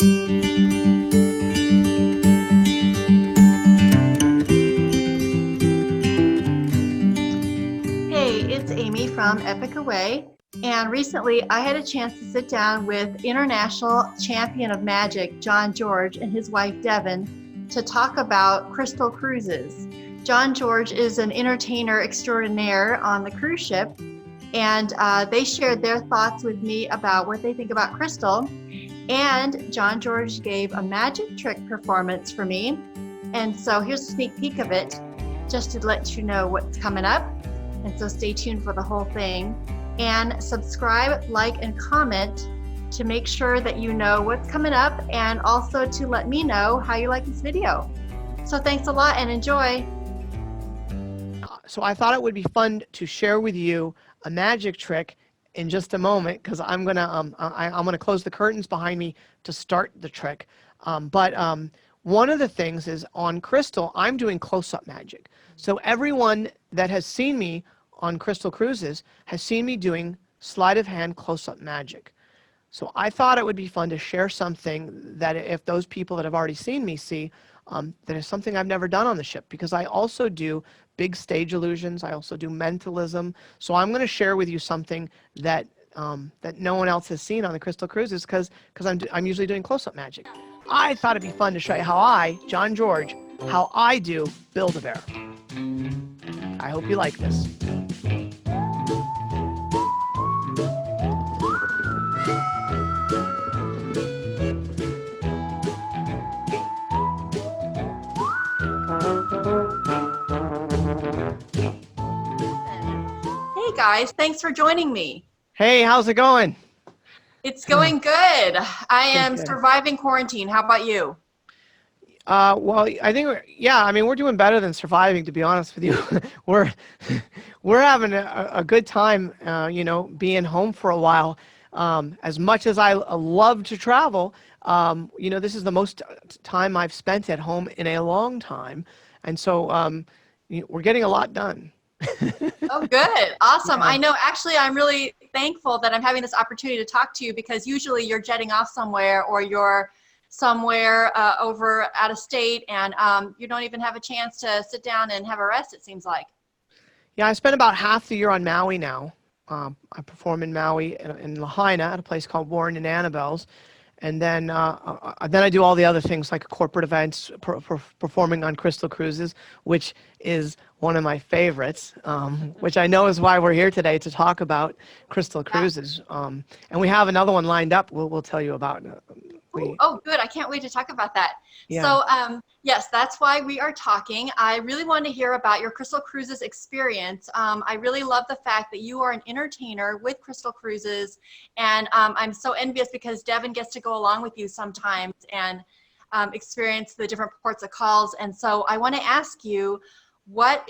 Hey, it's Amy from Epic Away. And recently I had a chance to sit down with international champion of magic, John George, and his wife, Devin, to talk about crystal cruises. John George is an entertainer extraordinaire on the cruise ship, and they shared their thoughts with me about what they think about crystal. And John George gave a magic trick performance for me. And so here's a sneak peek of it, just to let you know what's coming up. And so stay tuned for the whole thing. And subscribe, like, and comment to make sure that you know what's coming up, and also to let me know how you like this video. So thanks a lot and enjoy. So I thought it would be fun to share with you a magic trick in just a moment, because I'm gonna close the curtains behind me to start the trick. One of the things is, on crystal, I'm doing close-up magic. So everyone that has seen me on Crystal Cruises has seen me doing sleight of hand close-up magic. So I thought it would be fun to share something that, if those people that have already seen me see, that is something I've never done on the ship, because I also do big stage illusions. I also do mentalism. So I'm going to share with you something that that no one else has seen on the Crystal Cruises, because I'm usually doing close-up magic. I thought it'd be fun to show you how I, John George, how I do Build-A-Bear. I hope you like this. Hey guys, thanks for joining me. Hey, how's it going? It's going good. I am surviving quarantine. How about you? Well, I think we're doing better than surviving, to be honest with you. we're having a good time, being home for a while. As much as I love to travel, this is the most time I've spent at home in a long time, and so we're getting a lot done. Oh, good. Awesome. Yeah. I know, actually, I'm really thankful that I'm having this opportunity to talk to you, because usually you're jetting off somewhere, or you're somewhere over out of state, and you don't even have a chance to sit down and have a rest, it seems like. Yeah, I spent about half the year on Maui now. I perform in Maui in Lahaina at a place called Warren and Annabelle's. And then I do all the other things, like corporate events, performing on Crystal Cruises, which is one of my favorites, which I know is why we're here today, to talk about Crystal Cruises. And we have another one lined up we'll tell you about. Oh, good. I can't wait to talk about that. Yeah. So, yes, that's why we are talking. I really want to hear about your Crystal Cruises experience. I really love the fact that you are an entertainer with Crystal Cruises, and I'm so envious, because Devin gets to go along with you sometimes and experience the different ports of calls. And so I want to ask you, what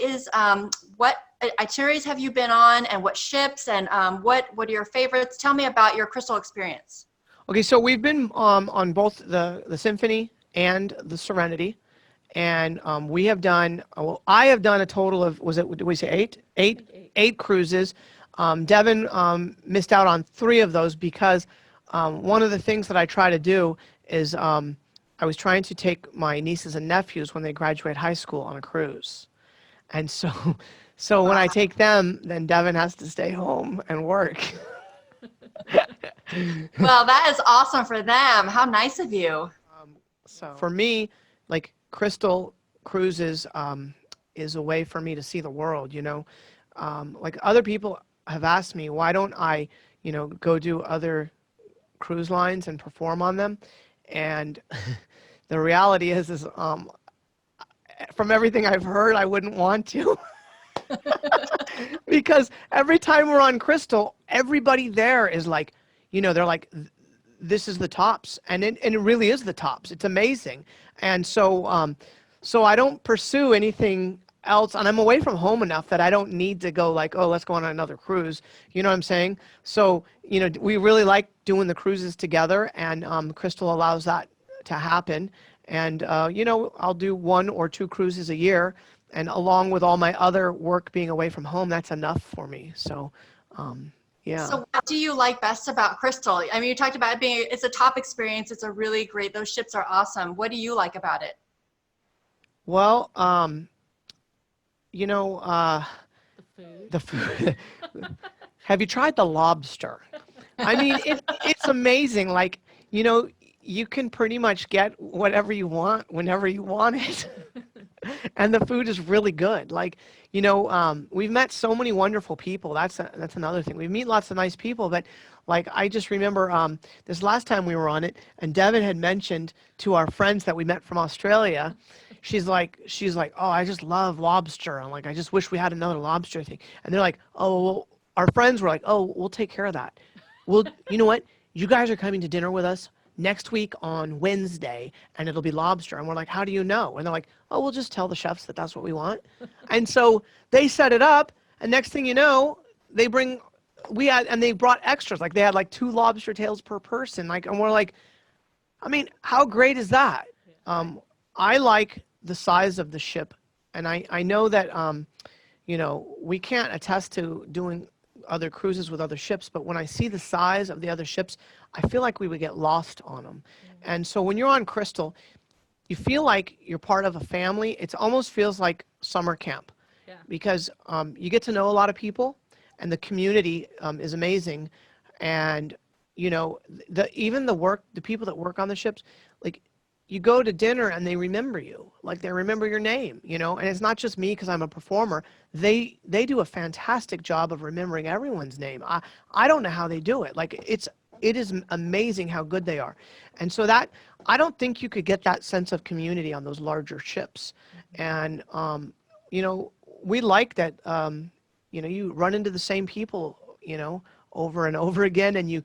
itineraries have you been on, and what ships, and what are your favorites? Tell me about your Crystal experience. Okay, so we've been on both the Symphony and the Serenity, and we have done, well, I have done a total of, did we say eight cruises. Devin missed out on 3 of those, because one of the things that I try to do is I was trying to take my nieces and nephews when they graduate high school on a cruise. And so when I take them, then Devin has to stay home and work. Well, that is awesome for them. How nice of you. So for me, like, Crystal Cruises is a way for me to see the world, like, other people have asked me, why don't I, go do other cruise lines and perform on them? And the reality is from everything I've heard, I wouldn't want to. Because every time we're on Crystal, everybody there is like, they're like, this is the tops, and it really is the tops. It's amazing. And so I don't pursue anything else, and I'm away from home enough that I don't need to go like, oh, let's go on another cruise. You know what I'm saying? So, we really like doing the cruises together, and Crystal allows that to happen. And I'll do 1 or 2 cruises a year, and along with all my other work being away from home, that's enough for me. So Yeah. So what do you like best about Crystal? I mean, you talked about it being, it's a top experience. It's a really great, those ships are awesome. What do you like about it? Well, you know, The food. the food. Have you tried the lobster? I mean, it's amazing. Like, you know, you can pretty much get whatever you want whenever you want it. And the food is really good. Like, we've met so many wonderful people. That's another thing. We meet lots of nice people, but like I just remember this last time we were on it, and Devin had mentioned to our friends that we met from Australia. She's like, oh, I just love lobster. I'm like, I just wish we had another lobster thing. And they're like, oh, well, our friends were like, oh, we'll take care of that. Well, you know what? You guys are coming to dinner with us next week on Wednesday, and it'll be lobster. And we're like, how do you know? And they're like, oh, we'll just tell the chefs that that's what we want. And so they set it up, and next thing you know, they bring, and they brought extras. Like they had like 2 lobster tails per person. Like, and we're like, I mean, how great is that? Um, I like the size of the ship, and I know that we can't attest to doing other cruises with other ships, but when I see the size of the other ships, I feel like we would get lost on them. And so when you're on Crystal, you feel like you're part of a family. It almost feels like summer camp Yeah. because you get to know a lot of people, and the community is amazing. And even the people that work on the ships, like you go to dinner and they remember you, like they remember your name, and it's not just me because I'm a performer. They do a fantastic job of remembering everyone's name. I don't know how they do it. Like it is amazing how good they are. And so that I don't think you could get that sense of community on those larger ships. And you know, we like that you run into the same people, over and over again, and you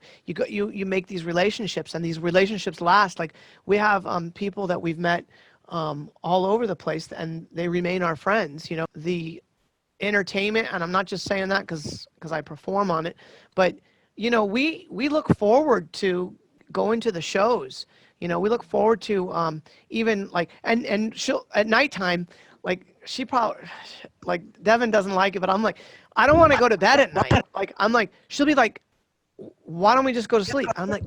make these relationships, and these relationships last. Like we have people that we've met all over the place, and they remain our friends. The entertainment, and I'm not just saying that because I perform on it, but we look forward to going to the shows. We look forward to even like and she'll at nighttime, like she probably like Devin doesn't like it, but I'm like, I don't want to go to bed at night. Like I'm like, she'll be like, why don't we just go to sleep? I'm like,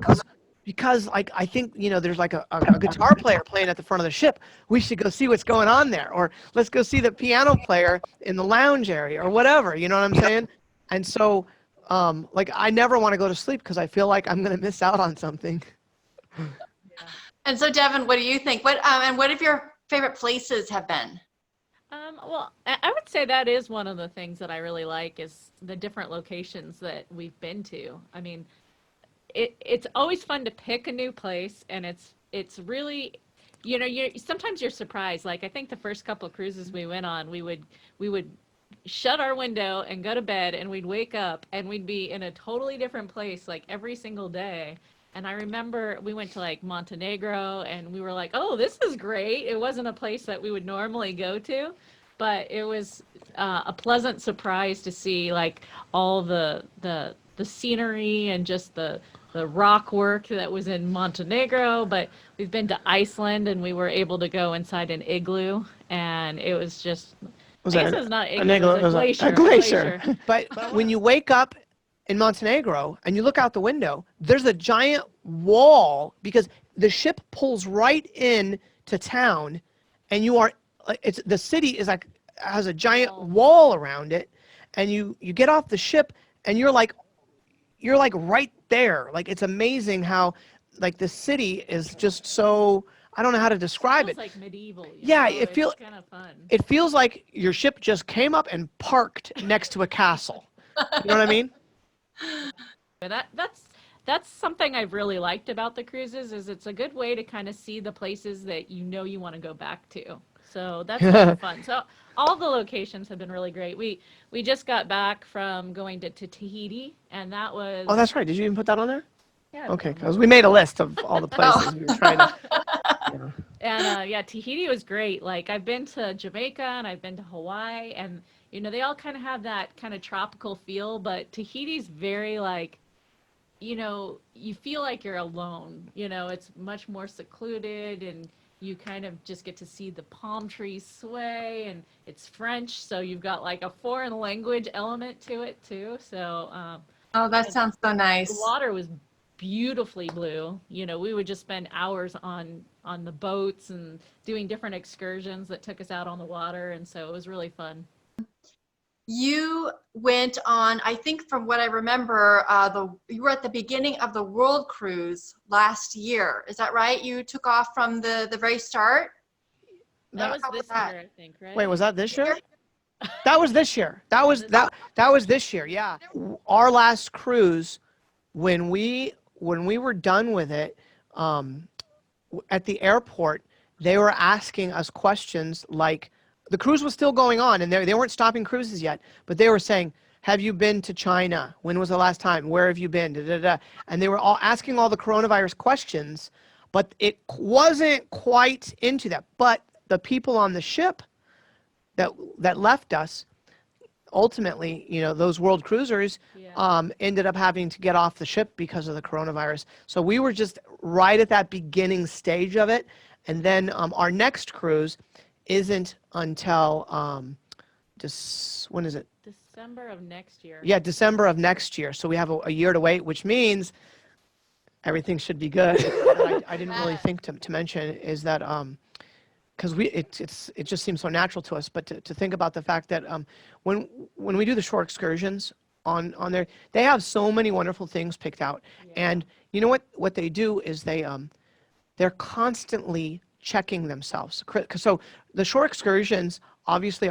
because like I think there's like a guitar player playing at the front of the ship. We should go see what's going on there, or let's go see the piano player in the lounge area, or whatever. You know what I'm saying? And so, like I never want to go to sleep because I feel like I'm gonna miss out on something. Yeah. And so, Devin, what do you think? And what of your favorite places have been? Well, I would say that is one of the things that I really like is the different locations that we've been to. I mean, it's always fun to pick a new place, and it's really, you sometimes you're surprised. Like I think the first couple of cruises we went on, we would shut our window and go to bed, and we'd wake up and we'd be in a totally different place like every single day. And I remember we went to like Montenegro, and we were like, "Oh, this is great." It wasn't a place that we would normally go to, but it was a pleasant surprise to see like all the scenery and just the rock work that was in Montenegro. But we've been to Iceland, and we were able to go inside an igloo, and it was just, Was I guess that it's not an igloo, it igloo? was It a was glacier. a glacier. But when you wake up in Montenegro and you look out the window, there's a giant wall because the ship pulls right in to town, and it's the city is like has a giant wall around it, and you get off the ship and you're like right there. Like it's amazing how like the city is just so, I don't know how to describe Feels it. like medieval, Yeah, it's kind of fun. it feels like your ship just came up and parked next to a castle. You know what I mean? But that's something I've really liked about the cruises is it's a good way to kind of see the places that you want to go back to. So that's kind of fun. So all the locations have been really great. We just got back from going to Tahiti, and that Oh, was, that's right. Did you even put that on there? yeah, I put Okay, on because there. we made a list of all the Oh, places we were trying to. Yeah. And yeah, Tahiti was great. Like I've been to Jamaica and I've been to Hawaii, and they all kind of have that kind of tropical feel, but Tahiti's very like, you feel like you're alone. It's much more secluded, and you kind of just get to see the palm trees sway, and it's French, so you've got like a foreign language element to it too. So Oh, that And sounds so the nice. water was beautifully blue. You know, we would just spend hours on the boats and doing different excursions that took us out on the water, and so it was really fun. You went on, I think from what I remember, you were at the beginning of the World Cruise last year. Is that right? You took off from the very start? That That, was How was this that? year, I think, wait, right? was that this year? That was this year. That Yeah, was this. that was this year. Yeah. Our last cruise, when we were done with it, um, at the airport, they were asking us questions like the cruise was still going on and they weren't stopping cruises yet, but they were saying, have you been to China? When was the last time? Where have you been? Da, da, da. And they were all asking all the coronavirus questions, but it wasn't quite into that. But the people on the ship that left us, ultimately, those world cruisers Yeah. ended up having to get off the ship because of the coronavirus. So we were just right at that beginning stage of it. And then our next cruise isn't until when is it? December of next year. Yeah, December of next year. So we have a year to wait, which means everything should be good. I didn't really think to mention is that because it just seems so natural to us, but to think about the fact that when we do the shore excursions on there, they have so many wonderful things picked out, Yeah. and you know what they do is they're constantly checking themselves. So the shore excursions obviously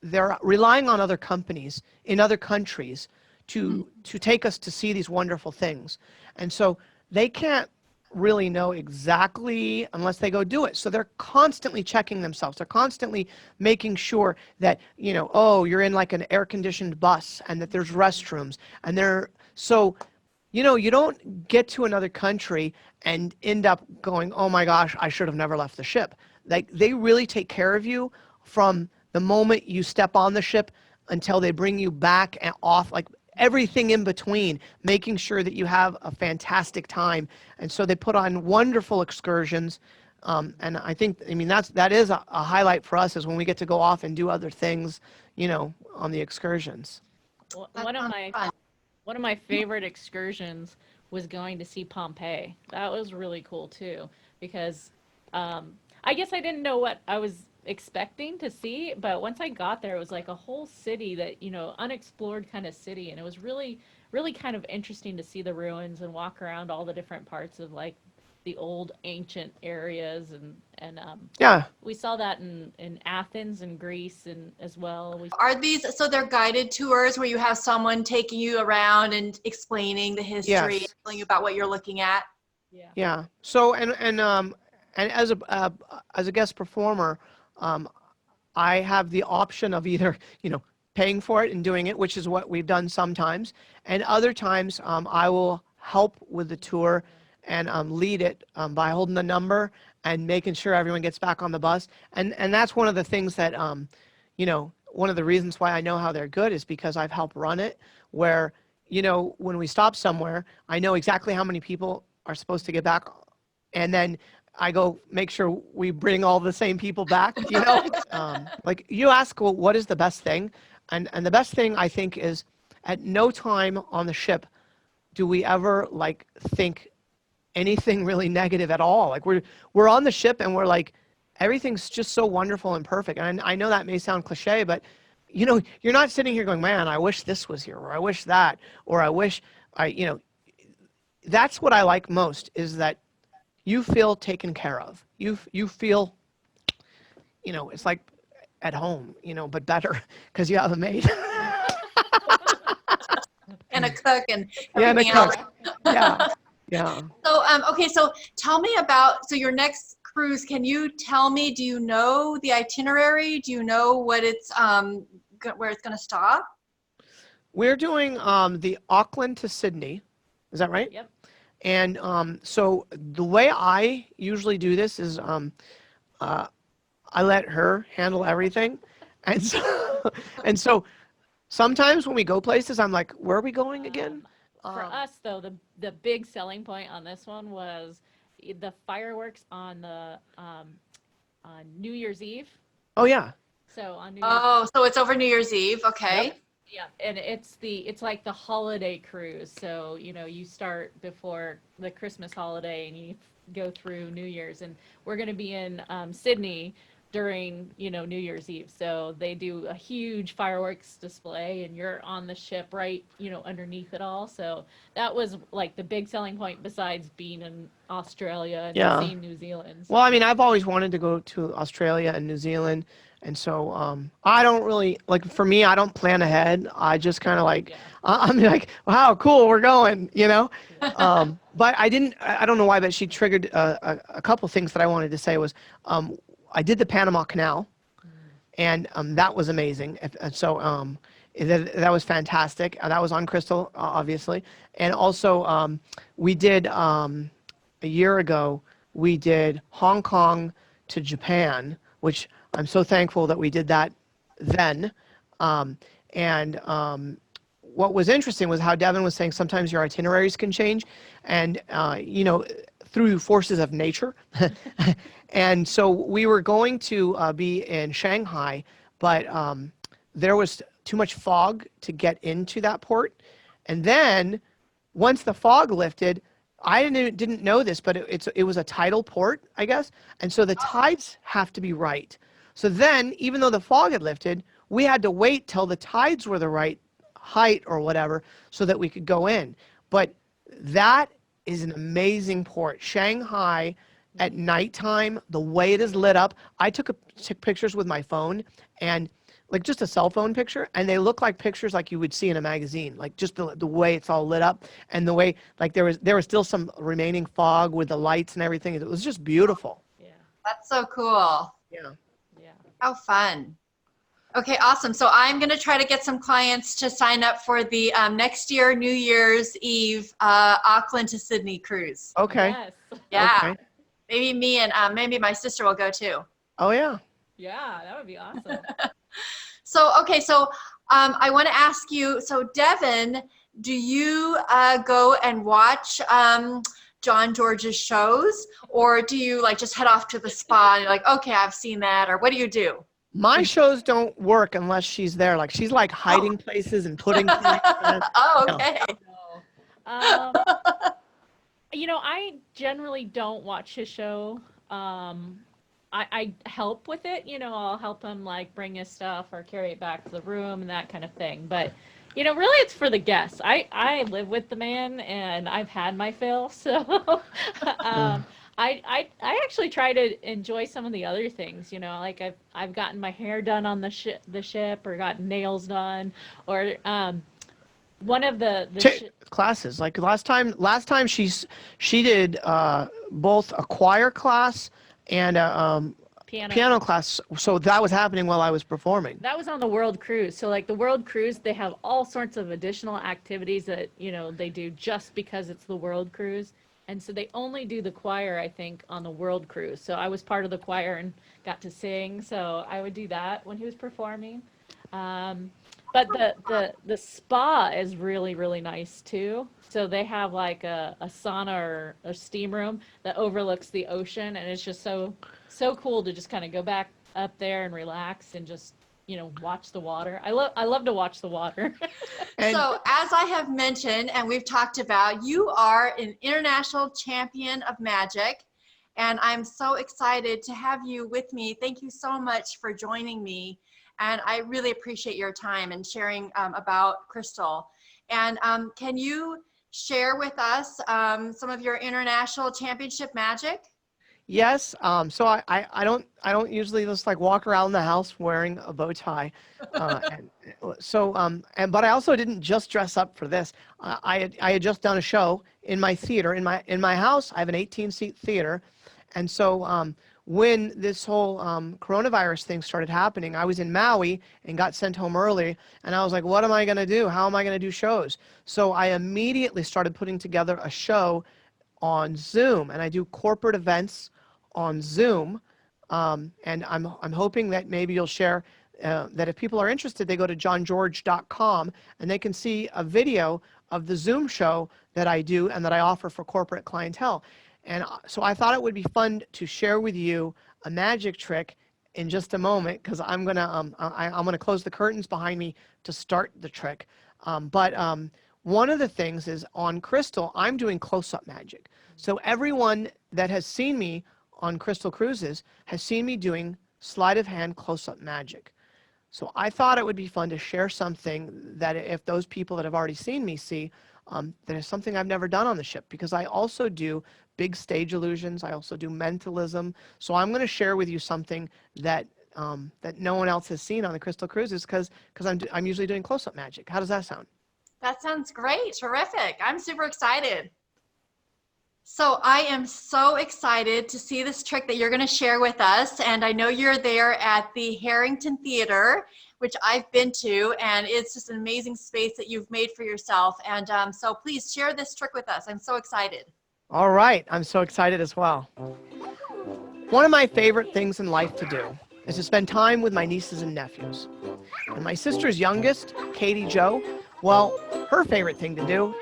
they're relying on other companies in other countries to take us to see these wonderful things, and so they can't really know exactly unless they go do it. So they're constantly checking themselves. They're constantly making sure that, oh, you're in like an air conditioned bus and that there's restrooms and so you don't get to another country and end up going, oh my gosh, I should have never left the ship. Like they really take care of you from the moment you step on the ship until they bring you back and off, like everything in between, making sure that you have a fantastic time. And so they put on wonderful excursions. And I mean, that is a highlight for us is when we get to go off and do other things, on the excursions. Well, That sounds fun. one of my favorite excursions was going to see Pompeii. That was really cool too, because I guess I didn't know what I was expecting to see, but once I got there, it was like a whole city that, unexplored kind of city, and it was really, really kind of interesting to see the ruins and walk around all the different parts of like the old ancient areas, and Yeah. we saw that in Athens and Greece and as well. Are these, so they're guided tours where you have someone taking you around and explaining the history, Yes. telling you about what you're looking at? Yeah. Yeah. So and as a guest performer, um, I have the option of either paying for it and doing it, which is what we've done sometimes, and other times I will help with the tour and lead it by holding the number and making sure everyone gets back on the bus. And that's one of the things that one of the reasons why I know how they're good is because I've helped run it. Where when we stop somewhere, I know exactly how many people are supposed to get back, and then I go make sure we bring all the same people back. Like you ask, well, what is the best thing? And the best thing I think is at no time on the ship do we ever like think anything really negative at all. Like we're on the ship and we're like everything's just so wonderful and perfect. And I know that may sound cliche, but you're not sitting here going, man, I wish this was here, or I wish that, or I wish that's what I like most is that you feel taken care of. You feel, it's like at home, but better because you have a maid. And a cook and Yeah, and a everything else. cook. Yeah, yeah. So, okay, so tell me about, so your next cruise, can you tell me, do you know the itinerary? Do you know what it's, where it's going to stop? We're doing the Auckland to Sydney. Is that right? Yep. And so the way I usually do this is uh, I let her handle everything. And so, and so sometimes when we go places, I'm like, where are we going again? For us, though, the big selling point on this one was the fireworks on the on New Year's Eve. Oh, yeah. So on New Year's, Oh, so it's over New Year's Eve. Okay. Yep. Yeah, and it's like the holiday cruise. So, you start before the Christmas holiday and you go through New Year's, and we're going to be in Sydney during, New Year's Eve. So they do a huge fireworks display and you're on the ship right, underneath it all. So that was like the big selling point besides being in Australia and Yeah. seeing New Zealand. Well, I So, mean, I've always wanted to go to Australia and New Zealand, and so I don't really like. For me, I don't plan ahead. I just kind of like, yeah. I'm like, wow, cool, we're going, Yeah. But I didn't. I don't know why, but she triggered a couple things that I wanted to say was, I did the Panama Canal, Mm. and that was amazing. So that was fantastic. That was on Crystal, obviously, and also we did a year ago. We did Hong Kong to Japan, which I'm so thankful that we did that then. Um, and what was interesting was how Devin was saying sometimes your itineraries can change, and through forces of nature. And so we were going to be in Shanghai, but there was too much fog to get into that port. And then once the fog lifted, I didn't know this, but it was a tidal port, I guess, and so the Oh, tides have to be right. So then, even though the fog had lifted, we had to wait till the tides were the right height or whatever so that we could go in. But that is an amazing port. Shanghai at nighttime, the way it is lit up. I took pictures with my phone and like just a cell phone picture, and they look like pictures like you would see in a magazine, like just the way it's all lit up and the way like there was still some remaining fog with the lights and everything. It was just beautiful. Yeah. that's so cool. Yeah. Yeah. How fun. Okay, awesome. So I'm going to try to get some clients to sign up for the next year, New Year's Eve, Auckland to Sydney cruise. Okay. Yes. Yeah, Okay. maybe me and maybe my sister will go too. Oh yeah. Yeah, that would be awesome. So, okay, so I want to ask you, so Devin, do you go and watch John George's shows, or do you like just head off to the spa and you're like, okay, I've seen that, or what do you do? My shows don't work unless she's there. Like she's like hiding places and putting things. Oh, No. okay. No. I generally don't watch his show. I help with it. I'll help him like bring his stuff or carry it back to the room and that kind of thing. But, really it's for the guests. I live with the man and I've had my fill. So I actually try to enjoy some of the other things. Like I've gotten my hair done on the ship or gotten nails done or one of Classes like last time she did both a choir class and a piano. piano class, so that was happening while I was performing. That was on the World Cruise. So like the World Cruise, they have all sorts of additional activities that, they do just because it's the World Cruise. And so they only do the choir, I think, on the World Cruise. So I was part of the choir and got to sing. So I would do that when he was performing. Um, but the spa is really, really nice too. So they have like a sauna or a steam room that overlooks the ocean, and it's just so cool to just kind of go back up there and relax and just watch the water. I love to watch the water. And So, as I have mentioned, and we've talked about, you are an international champion of magic, and I'm so excited to have you with me. Thank you so much for joining me, and I really appreciate your time and sharing about Crystal. And can you share with us some of your international championship magic? yes, so I don't usually just like walk around the house wearing a bow tie, and so but I also didn't just dress up for this. I had just done a show in my theater in my house. I have an 18-seat theater, and so when this whole coronavirus thing started happening, I was in Maui and got sent home early, and I was like, what am I going to do? How am I going to do shows? So I immediately started putting together a show on Zoom, and I do corporate events on Zoom. And I'm hoping that maybe you'll share that if people are interested, they go to johngeorge.com and they can see a video of the Zoom show that I do and that I offer for corporate clientele. And so I thought it would be fun to share with you a magic trick in just a moment because I'm gonna close the curtains behind me to start the trick. But one of the things is on Crystal, I'm doing close-up magic. So everyone that has seen me on Crystal Cruises has seen me doing sleight of hand close-up magic. So I thought it would be fun to share something that if those people that have already seen me see, that is something I've never done on the ship, because I also do big stage illusions. I also do mentalism. So I'm going to share with you something that that no one else has seen on the Crystal Cruises because I'm usually doing close-up magic. How does that sound? That sounds great. Terrific. I'm super excited. So I am so excited to see this trick that you're going to share with us. And I know you're there at the Harrington Theater, which I've been to, and it's just an amazing space that you've made for yourself. And so please share this trick with us. I'm so excited. All right. I'm so excited as well. One of my favorite things in life to do is to spend time with my nieces and nephews. And my sister's youngest, Katie Jo, well, her favorite thing to do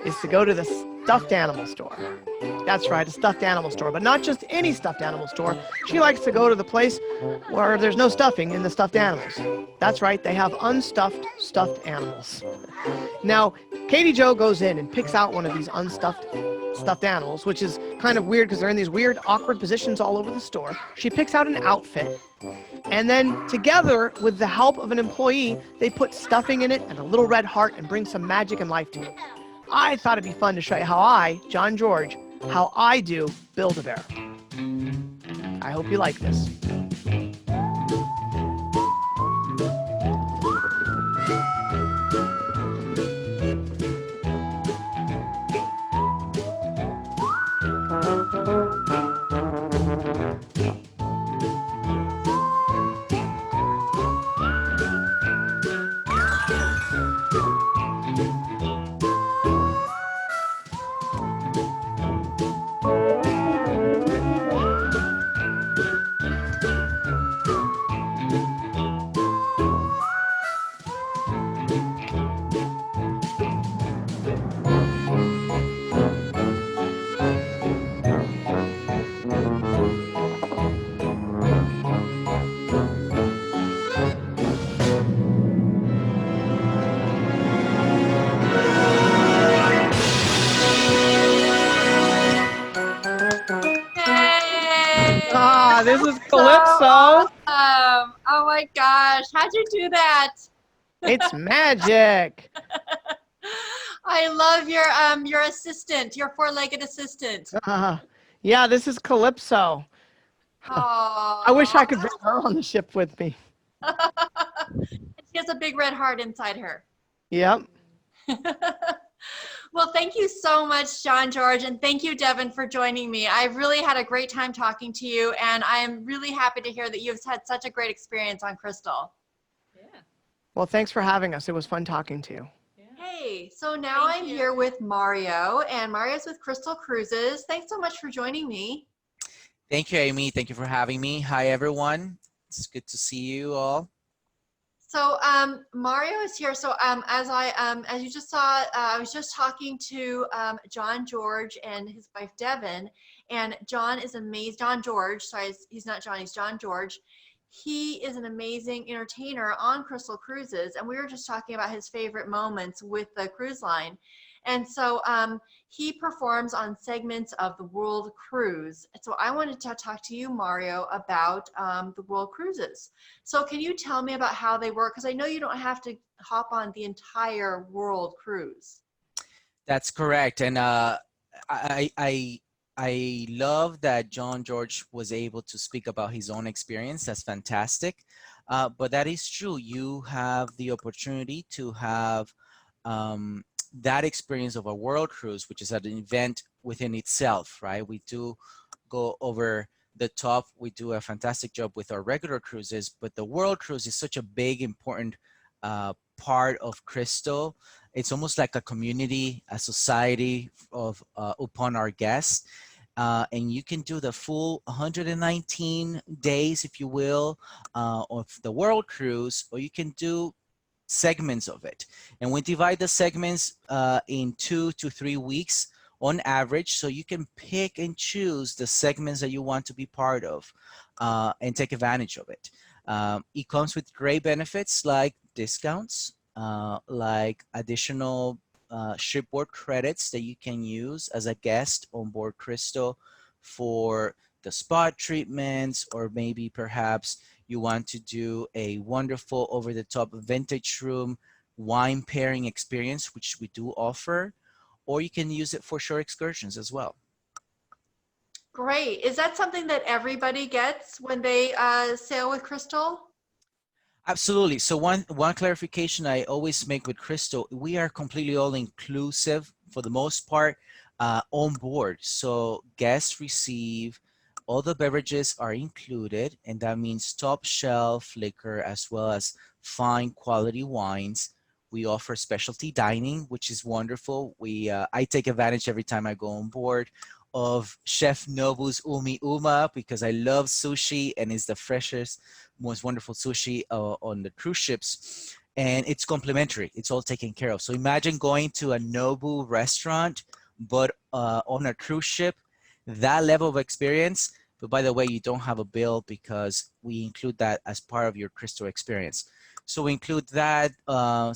is to go to the stuffed animal store. That's right, a stuffed animal store, but not just any stuffed animal store. She likes to go to the place where there's no stuffing in the stuffed animals. That's right, they have unstuffed stuffed animals. Now, Katie Jo goes in and picks out one of these unstuffed stuffed animals, which is kind of weird because they're in these weird, awkward positions all over the store. She picks out an outfit, and then together with the help of an employee, they put stuffing in it and a little red heart and bring some magic and life to it. I thought it'd be fun to show you how I, John George, how I do Build-A-Bear. I hope you like this. Ah, this is Calypso. So awesome. Oh my gosh. How'd you do that? It's magic. I love your assistant, your four-legged assistant. Yeah, this is Calypso. Oh. I wish I could bring her on the ship with me. She has a big red heart inside her. Yep. Well, thank you so much, John George, and thank you, Devin, for joining me. I've really had a great time talking to you, and I am really happy to hear that you've had such a great experience on Crystal. Yeah. Well, thanks for having us. It was fun talking to you. Yeah. Hey, so now I'm here with Mario, and Mario's with Crystal Cruises. Thanks so much for joining me. Thank you, Amy. Thank you for having me. Hi, everyone. It's good to see you all. So Mario is here. So as you just saw, I was just talking to John George and his wife Devin, and John is amazing. John George, sorry, he's not John, he's John George. He is an amazing entertainer on Crystal Cruises, and we were just talking about his favorite moments with the cruise line. And so he performs on segments of the World Cruise. So I wanted to talk to you, Mario, about the World Cruises. So can you tell me about how they work? Because I know you don't have to hop on the entire World Cruise. That's correct. And I love that John George was able to speak about his own experience. That's fantastic. But that is true. You have the opportunity to have that experience of a world cruise, which is an event within itself, right? We do go over the top. We do a fantastic job with our regular cruises, but the world cruise is such a big, important part of Crystal. It's almost like a community, a society of upon our guests. And you can do the full 119 days, if you will, of the world cruise, or you can do segments of it. And we divide the segments in 2 to 3 weeks on average, so you can pick and choose the segments that you want to be part of and take advantage of it. It comes with great benefits like discounts, like additional shipboard credits that you can use as a guest on board Crystal for the spa treatments, or maybe perhaps you want to do a wonderful over-the-top vintage room wine pairing experience, which we do offer, or you can use it for shore excursions as well. Great. Is that something that everybody gets when they sail with Crystal? Absolutely. So one clarification I always make with Crystal, we are completely all inclusive for the most part on board. So guests receive, all the beverages are included, and that means top shelf liquor as well as fine quality wines. We offer specialty dining, which is wonderful. I take advantage every time I go on board of Chef Nobu's Umi Uma because I love sushi and it's the freshest, most wonderful sushi on the cruise ships, and it's complimentary. It's all taken care of. So imagine going to a Nobu restaurant, but on a cruise ship, that level of experience. But by the way, you don't have a bill because we include that as part of your Crystal experience. So we include that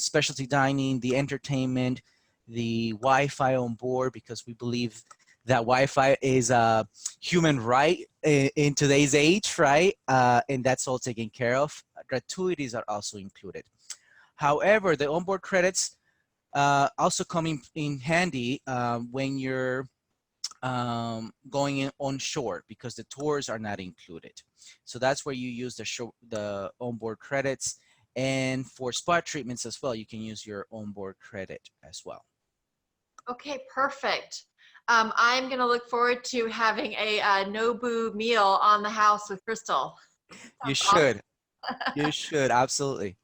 specialty dining, the entertainment, the Wi-Fi on board, because we believe that Wi-Fi is a human right in today's age, right? And that's all taken care of. Gratuities are also included. However, the onboard credits also come in handy when you're going in onshore, because the tours are not included. So that's where you use the onboard credits. And for spa treatments as well, you can use your onboard credit as well. Okay, perfect. I'm going to look forward to having a Nobu meal on the house with Crystal. You Sounds should. awesome. You should, absolutely.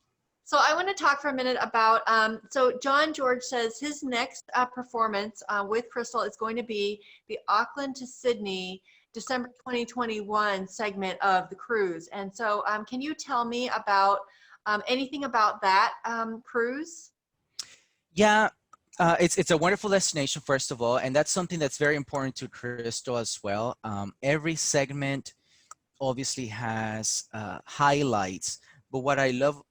So I want to talk for a minute about, so John George says his next performance with Crystal is going to be the Auckland to Sydney, December 2021 segment of the cruise. And so can you tell me about anything about that cruise? Yeah, it's a wonderful destination, first of all, and that's something that's very important to Crystal as well. Every segment obviously has highlights, but what I love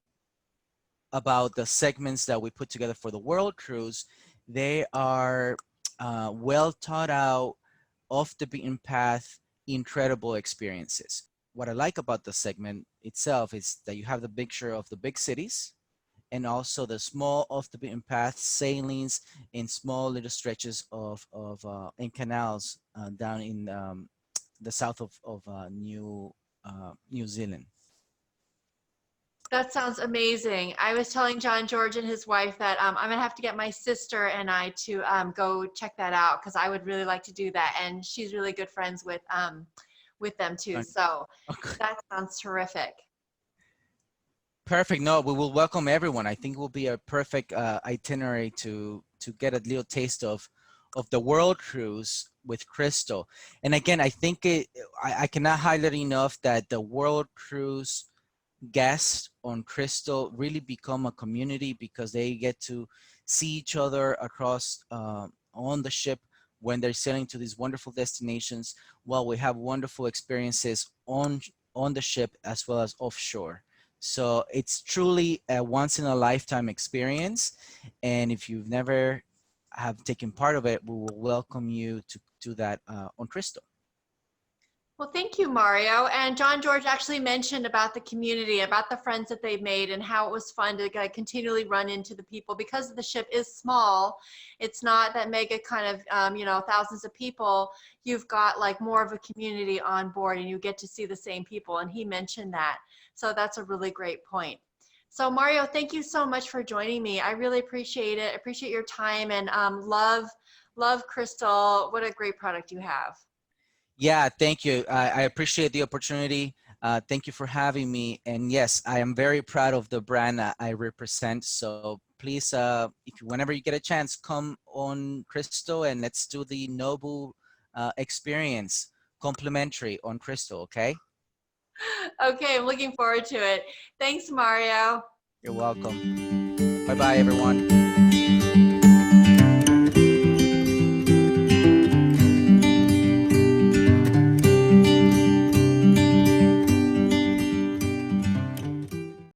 about the segments that we put together for the World Cruise, they are well thought out, off the beaten path, incredible experiences. What I like about the segment itself is that you have the picture of the big cities, and also the small off the beaten path sailings in small little stretches of in canals down in the south of New Zealand. That sounds amazing. I was telling John George and his wife that I'm going to have to get my sister and I to go check that out because I would really like to do that. And she's really good friends with them too. So that sounds terrific. Perfect. No, we will welcome everyone. I think it will be a perfect itinerary to get a little taste of the World Cruise with Crystal. And again, I think I cannot highlight enough that the World Cruise guests on Crystal really become a community because they get to see each other across on the ship when they're sailing to these wonderful destinations, while we have wonderful experiences on the ship as well as offshore. So it's truly a once in a lifetime experience. And if you've never have taken part of it, we will welcome you to do that on Crystal. Well, thank you, Mario. And John George actually mentioned about the community, about the friends that they've made and how it was fun to continually run into the people because the ship is small. It's not that mega kind of, thousands of people. You've got like more of a community on board and you get to see the same people. And he mentioned that. So that's a really great point. So Mario, thank you so much for joining me. I really appreciate it. I appreciate your time and love Crystal. What a great product you have. Yeah, thank you. I appreciate the opportunity. Thank you for having me. And yes, I am very proud of the brand I represent. So please, whenever you get a chance, come on Crystal and let's do the Nobu experience complimentary on Crystal, okay? Okay, I'm looking forward to it. Thanks, Mario. You're welcome. Bye-bye, everyone.